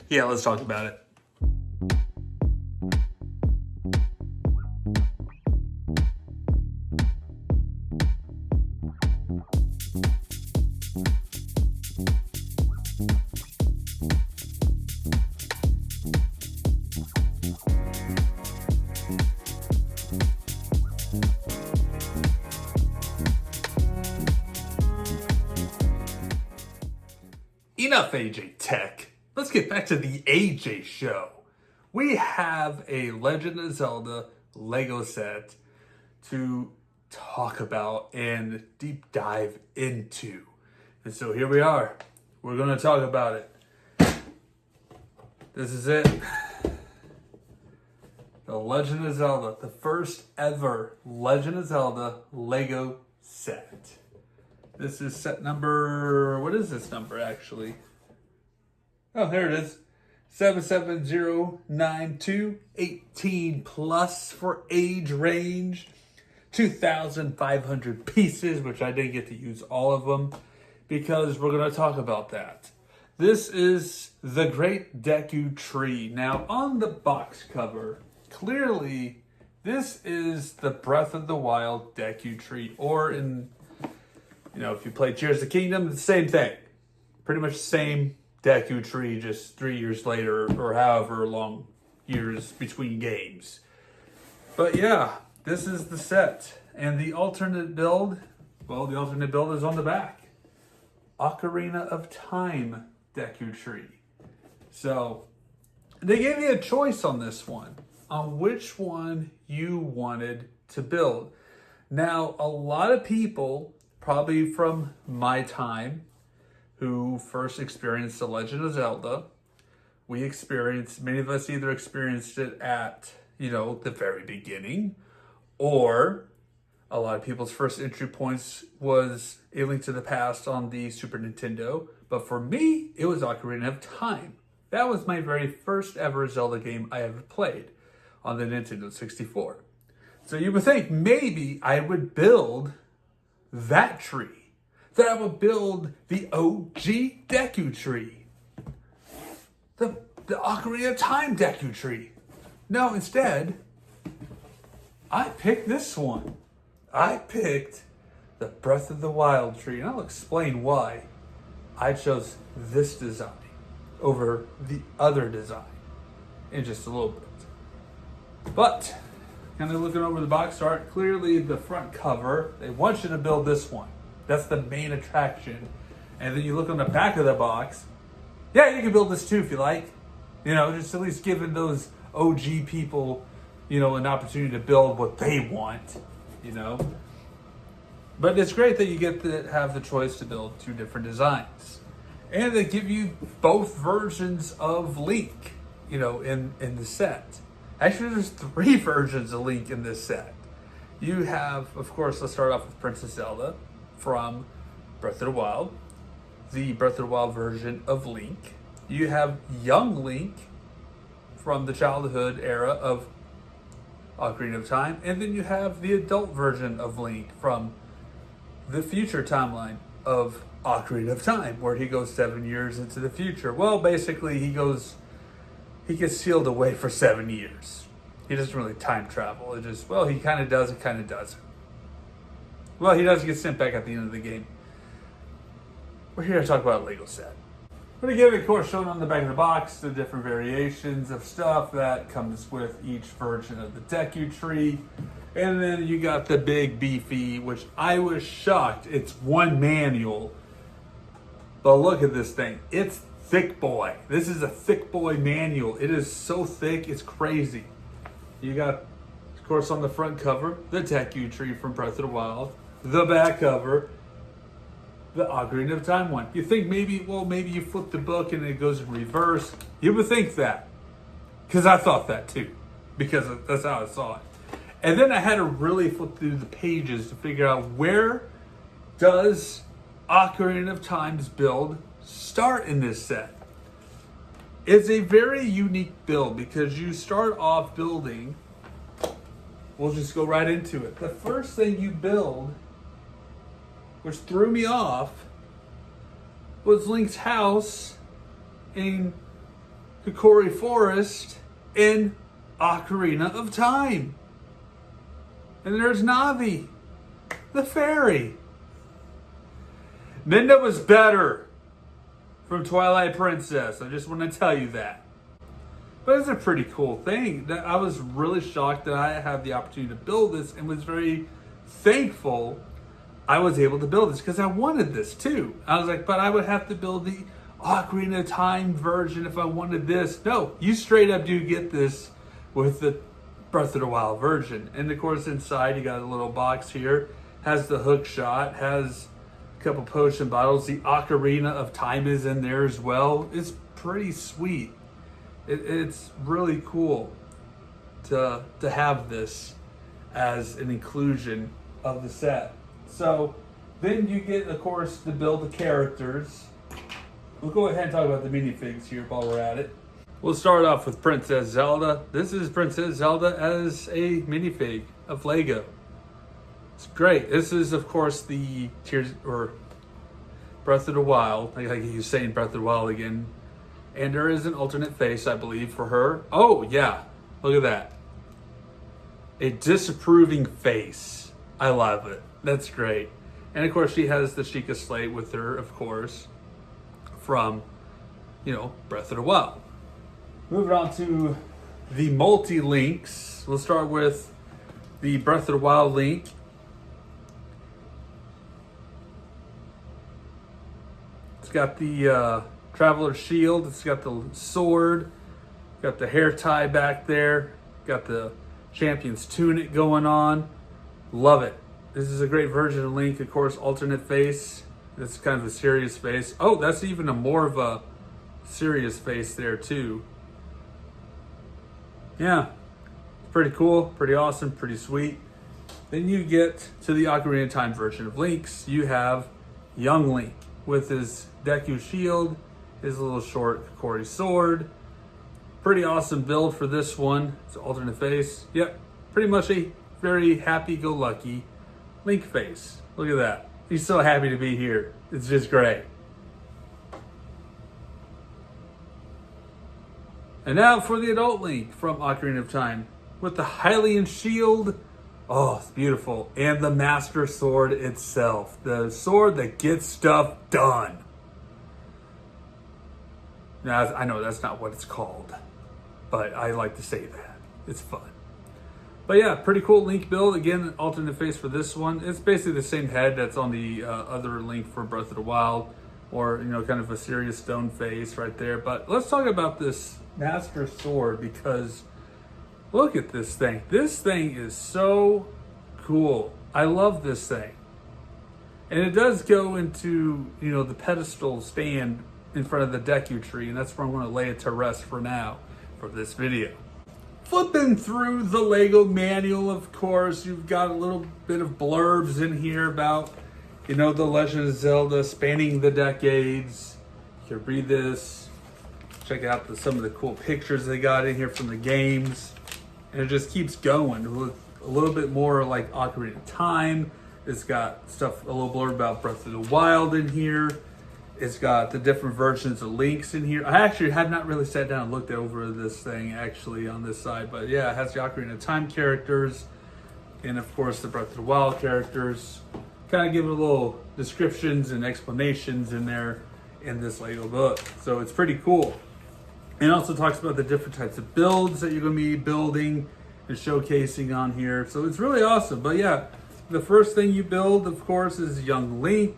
Yeah, let's talk about it. Enough AJ Tech. Let's get back to the AJ show. We have a Legend of Zelda LEGO set to talk about and deep dive into. And so here we are. We're going to talk about it. This is it. The Legend of Zelda, the first ever Legend of Zelda LEGO set. This is set number, what is this number actually? Oh, there it is. 77092, 18 plus for age range. 2,500 pieces, which I didn't get to use all of them because we're going to talk about that. This is the Great Deku Tree. Now, on the box cover, clearly this is the Breath of the Wild Deku Tree, or in, if you play Tears of the Kingdom, it's the same thing. Pretty much the same Deku Tree, just 3 years later, or however long years between games. But yeah, this is the set. And the alternate build, well, the alternate build is on the back. Ocarina of Time Deku Tree. So, they gave you a choice on this one, on which one you wanted to build. Now, a lot of people, probably from my time, who first experienced The Legend of Zelda, many of us either experienced it at, the very beginning, or a lot of people's first entry points was A Link to the Past on the Super Nintendo. But for me, it was Ocarina of Time. That was my very first ever Zelda game I ever played on the Nintendo 64. So you would think maybe I would build that tree, that I would build the OG Deku Tree, the Ocarina of Time Deku Tree. No, instead, I picked this one. I picked the Breath of the Wild tree, and I'll explain why I chose this design over the other design in just a little bit. But, kind of looking over the box art, clearly the front cover, they want you to build this one. That's the main attraction. And then you look on the back of the box, yeah, you can build this too if you like. Just at least giving those OG people, an opportunity to build what they want, But it's great that you get to have the choice to build two different designs. And they give you both versions of Link, in the set. Actually, there's 3 versions of Link in this set. You have, of course, let's start off with Princess Zelda from Breath of the Wild, the Breath of the Wild version of Link. You have young Link from the childhood era of Ocarina of Time. And then you have the adult version of Link from the future timeline of Ocarina of Time, where he goes 7 years into the future. Well, basically, he gets sealed away for 7 years. He doesn't really time travel. He kind of does, and kind of doesn't. Well, he does get sent back at the end of the game. We're here to talk about a LEGO set. But again, of course, shown on the back of the box, the different variations of stuff that comes with each version of the Deku Tree. And then you got the big beefy, which I was shocked. It's one manual. But look at this thing. It's thick boy. This is a thick boy manual. It is so thick, it's crazy. You got, of course, on the front cover, the Deku Tree from Breath of the Wild. The back cover, the Ocarina of Time one. You think maybe you flip the book and it goes in reverse. You would think that. Because I thought that too. Because that's how I saw it. And then I had to really flip through the pages to figure out, where does Ocarina of Time's build start in this set? It's a very unique build because you start off building, we'll just go right into it. The first thing you build, which threw me off, was Link's house in Kokori Forest in Ocarina of Time. And there's Navi, the fairy. Minda was better from Twilight Princess. I just want to tell you that. But it's a pretty cool thing. That I was really shocked that I had the opportunity to build this and was very thankful I was able to build this because I wanted this too. I was like, but I would have to build the Ocarina of Time version if I wanted this. No, you straight up do get this with the Breath of the Wild version. And of course inside you got a little box here. Has the hook shot, has a couple potion bottles. The Ocarina of Time is in there as well. It's pretty sweet. It's really cool to have this as an inclusion of the set. So then you get, of course, to build the characters. We'll go ahead and talk about the minifigs here while we're at it. We'll start off with Princess Zelda. This is Princess Zelda as a minifig of LEGO. It's great. This is, of course, the Tears or Breath of the Wild. Like he's saying Breath of the Wild again. And there is an alternate face, I believe, for her. Oh, yeah. Look at that. A disapproving face. I love it. That's great. And, of course, she has the Sheikah Slate with her, of course, from, Breath of the Wild. Moving on to the multi-links. We'll start with the Breath of the Wild link. It's got the Traveler's Shield. It's got the sword. Got the hair tie back there. Got the Champion's Tunic going on. Love it. This is a great version of Link. Of course, alternate face. It's kind of a serious face. Oh, that's even more of a serious face there too. Yeah, pretty cool, pretty awesome, pretty sweet. Then you get to the Ocarina of Time version of Link's. You have young Link with his Deku Shield, his little short Kokori sword. Pretty awesome build for this one. It's an alternate face. Yep, pretty much a very happy-go-lucky Link face. Look at that. He's so happy to be here. It's just great. And now for the adult Link from Ocarina of Time with the Hylian shield. Oh, it's beautiful. And the Master Sword itself. The sword that gets stuff done. Now, I know that's not what it's called, but I like to say that. It's fun. But yeah, pretty cool Link build. Again, alternate face for this one. It's basically the same head that's on the other Link for Breath of the Wild. Or, kind of a serious stone face right there. But let's talk about this Master Sword because look at this thing. This thing is so cool. I love this thing. And it does go into, the pedestal stand in front of the Deku Tree. And that's where I'm going to lay it to rest for now for this video. Flipping through the LEGO manual, of course, you've got a little bit of blurbs in here about, the Legend of Zelda spanning the decades. You can read this. Check out some of the cool pictures they got in here from the games. And it just keeps going with a little bit more like Ocarina of Time. It's got stuff, a little blurb about Breath of the Wild in here. It's got the different versions of Links in here. I actually had not really sat down and looked over this thing actually on this side. But yeah, it has the Ocarina of Time characters. And of course the Breath of the Wild characters. Kind of give it a little descriptions and explanations in there in this LEGO book. So it's pretty cool. And also talks about the different types of builds that you're going to be building and showcasing on here. So it's really awesome. But yeah, the first thing you build, of course, is young Link.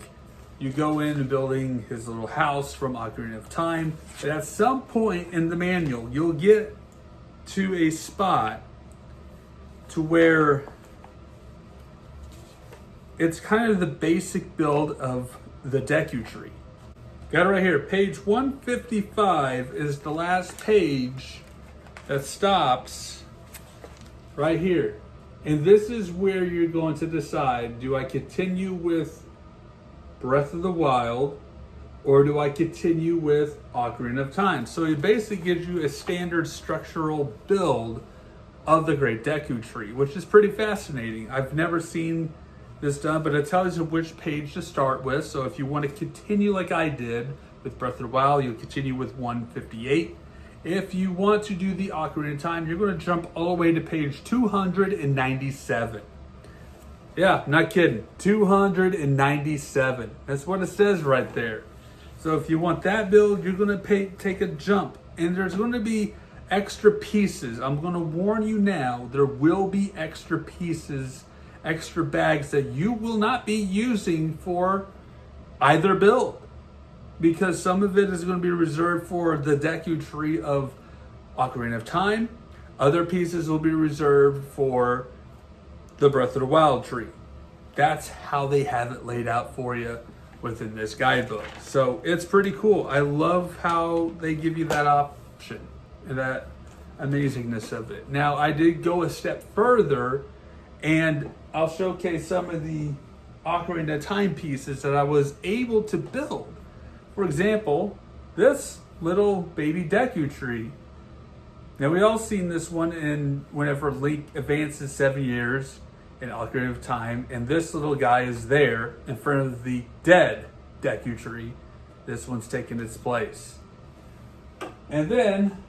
You go in and building his little house from Ocarina of Time. But at some point in the manual, you'll get to a spot to where it's kind of the basic build of the Deku Tree. Got it right here. Page 155 is the last page that stops right here. And this is where you're going to decide, do I continue with Breath of the Wild or do I continue with Ocarina of Time? So it basically gives you a standard structural build of the Great Deku Tree, which is pretty fascinating. I've never seen this done, but it tells you which page to start with. So if you want to continue like I did with Breath of the Wild, you'll continue with 158. If you want to do the Ocarina of Time, you're going to jump all the way to page 297. Yeah, not kidding. 297. That's what it says right there. So if you want that build, you're going to take a jump. And there's going to be extra pieces. I'm going to warn you now, there will be extra pieces, extra bags that you will not be using for either build. Because some of it is going to be reserved for the Deku Tree of Ocarina of Time. Other pieces will be reserved for the Breath of the Wild tree. That's how they have it laid out for you within this guidebook. So it's pretty cool. I love how they give you that option and that amazingness of it. Now, I did go a step further, and I'll showcase some of the Ocarina of Time pieces that I was able to build. For example, this little baby Deku Tree. Now, we all seen this one in whenever Link advances 7 years in Ocarina of Time, and this little guy is there in front of the dead Deku Tree. This one's taking its place. And then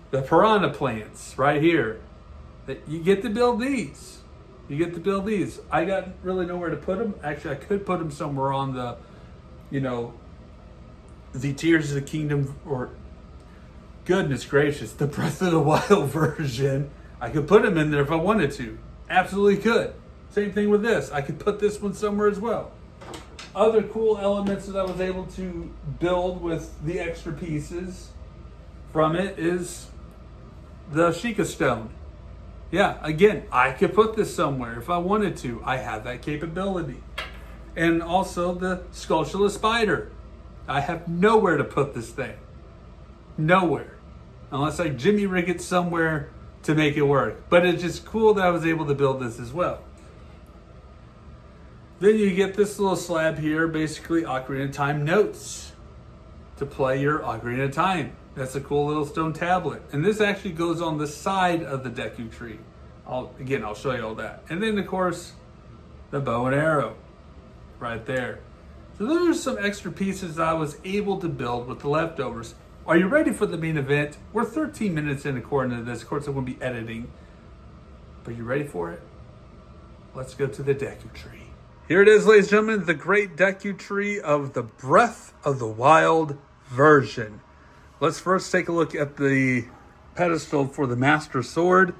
the piranha plants right here. That you get to build these. You get to build these. I got really nowhere to put them. Actually, I could put them somewhere on the, the Tears of the Kingdom, or goodness gracious, the Breath of the Wild version. I could put them in there if I wanted to. Absolutely could. Same thing with this. I could put this one somewhere as well. Other cool elements that I was able to build with the extra pieces from it is the Sheikah Stone. Yeah, again, I could put this somewhere if I wanted to. I have that capability. And also the Skulltula Spider. I have nowhere to put this thing. Nowhere. Unless I jimmy rig it somewhere to make it work. But it's just cool that I was able to build this as well. Then you get this little slab here, basically Ocarina of Time notes to play your Ocarina of Time. That's a cool little stone tablet. And this actually goes on the side of the Deku Tree. I'll show you all that. And then, of course, the bow and arrow right there. So those are some extra pieces that I was able to build with the leftovers. Are you ready for the main event? We're 13 minutes in according to this. Of course, I won't be editing. But you ready for it? Let's go to the Deku Tree. Here it is, ladies and gentlemen, the Great Deku Tree of the Breath of the Wild version. Let's first take a look at the pedestal for the Master Sword.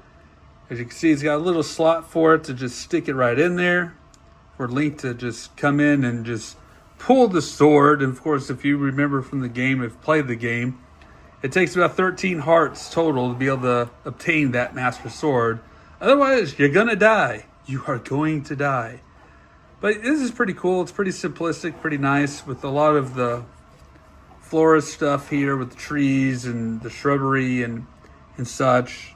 As you can see, it's got a little slot for it to just stick it right in there. For Link to just come in and just pull the sword. And of course, if you remember from the game, if you played the game, it takes about 13 hearts total to be able to obtain that Master Sword. Otherwise, you're going to die. You are going to die. But this is pretty cool. It's pretty simplistic, pretty nice, with a lot of the florist stuff here with the trees and the shrubbery and such.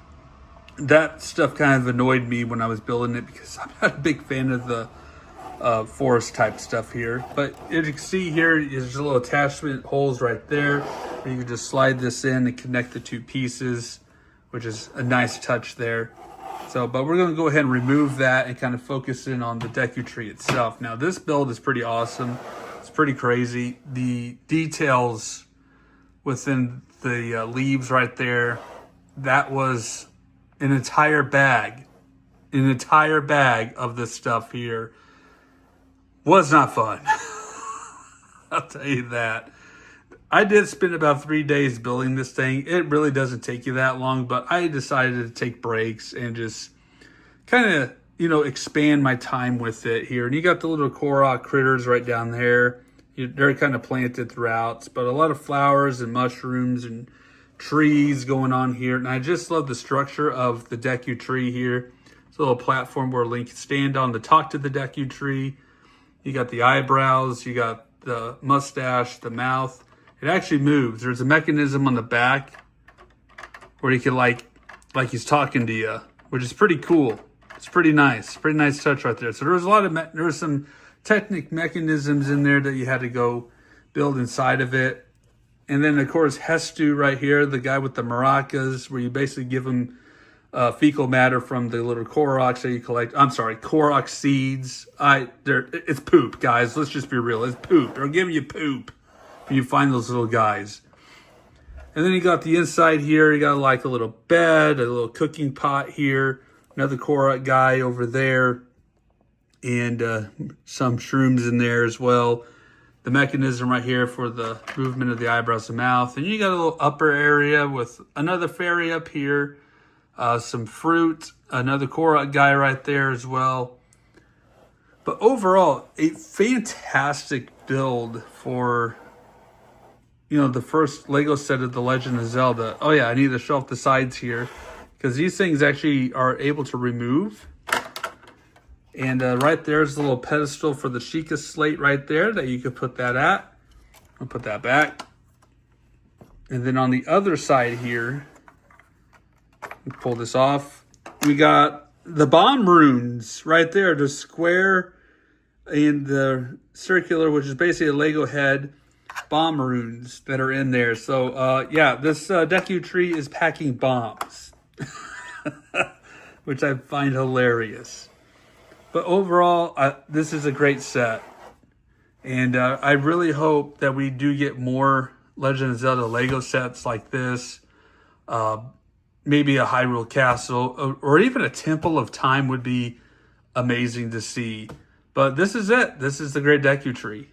That stuff kind of annoyed me when I was building it because I'm not a big fan of the forest type stuff here. But as you can see here, there's a little attachment holes right there. You can just slide this in and connect the two pieces, which is a nice touch there. So, but we're going to go ahead and remove that and kind of focus in on the Deku Tree itself. Now, this build is pretty awesome. It's pretty crazy. The details within the leaves right there, that was an entire bag of this stuff here. Was not fun. I'll tell you that. I did spend about 3 days building this thing. It really doesn't take you that long, but I decided to take breaks and just kind of, expand my time with it here. And you got the little Korok critters right down there. They're kind of planted throughout, but a lot of flowers and mushrooms and trees going on here. And I just love the structure of the Deku Tree here. It's a little platform where Link can stand on to talk to the Deku Tree. You got the eyebrows, you got the mustache, the mouth. It actually moves. There's a mechanism on the back where he can like he's talking to you, which is pretty cool. It's pretty nice. Pretty nice touch right there. So there was some technic mechanisms in there that you had to go build inside of it. And then, of course, Hestu right here, the guy with the maracas, where you basically give him fecal matter from the little Koroks that you collect. I'm sorry, Korok seeds. It's poop, guys. Let's just be real. It's poop. They're giving you poop when you find those little guys. And then you got the inside here. You got like a little bed, a little cooking pot here, another Korok guy over there, and some shrooms in there as well. The mechanism right here for the movement of the eyebrows and mouth. And you got a little upper area with another fairy up here, some fruit, another Korok guy right there as well. But overall, a fantastic build for, you know, the first LEGO set of The Legend of Zelda. Oh yeah, I need to show off the sides here, because these things actually are able to remove. And right there's the little pedestal for the Sheikah slate right there that you could put that at. I'll put that back. And then on the other side here, pull this off. We got the bomb runes right there, the square and the circular, which is basically a Lego head, bomb runes that are in there. So yeah, this Deku Tree is packing bombs, which I find hilarious. But overall, this is a great set. And I really hope that we do get more Legend of Zelda Lego sets like this. Maybe a Hyrule Castle or even a Temple of Time would be amazing to see. But this is it. This is the Great Deku Tree.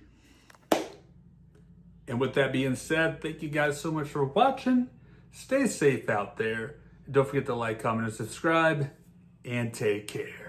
And with that being said, thank you guys so much for watching. Stay safe out there. And don't forget to like, comment, and subscribe. And take care.